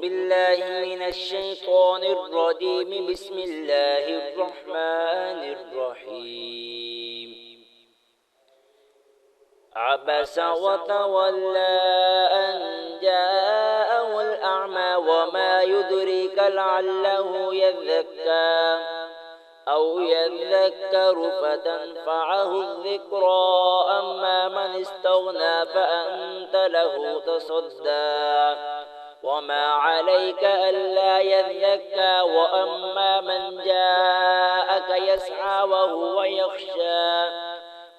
بالله من الشيطان الرجيم. بسم الله الرحمن الرحيم. عبس وتولى أن جاءه الأعمى وما يدريك لعله يذكى أو يذكر فتنفعه الذكرى. أما من استغنى فأنت له تصدى وما عليك ألا يذكى. وأما من جاءك يسعى وهو يخشى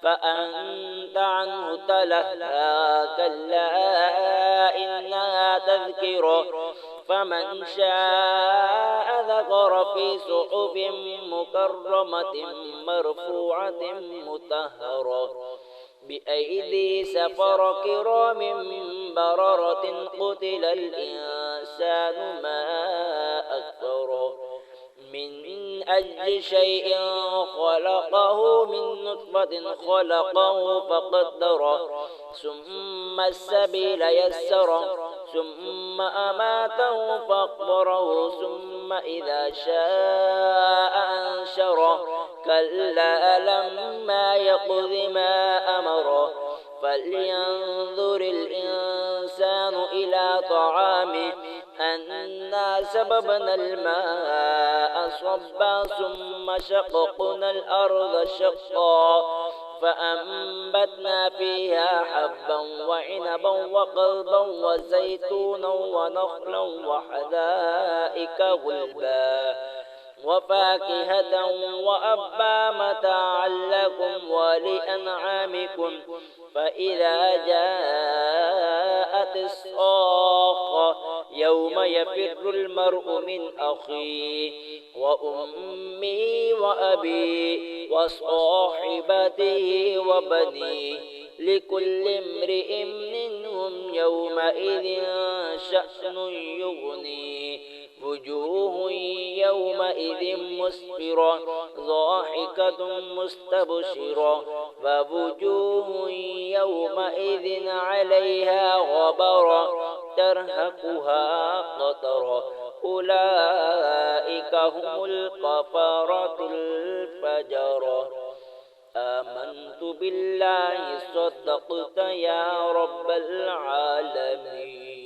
فأنت عنه تلهى. كلا إنها تذكرة فمن شاء ذكر في صحف مكرمة مرفوعة مطهرة بأيدي سفر كرام بررة. قتل الإنسان ما أكفره من أي شيء خلقه من نطفة خلقه فقدره ثم السبيل يسره ثم أماته فأقبره ثم إذا شاء أنشره. كلا لما يقض ما أمره فلينظر الإنسان إلى طعامه أنا سببنا الماء صبا ثم شققنا الأرض شقا فأنبتنا فيها حبا وعنبا وقضبا وزيتونا ونخلا وحدائق غلبا وفاكهة وأبا متاعا لكم ولأنعامكم. فإذا جاءت الصاخة يوم يفر المرء من أخيه وأمه وأبيه وصاحبته وبنيه لكل امرئ منهم يومئذ شأن يغنيه. وجوه يومئذ مسفرة ضاحكة مستبشرة ووجوه يومئذ عليها غبرة ترهقها قترة أولئك هم الكفرة الفجرة. آمنت بالله صدقت يا رب العالمين.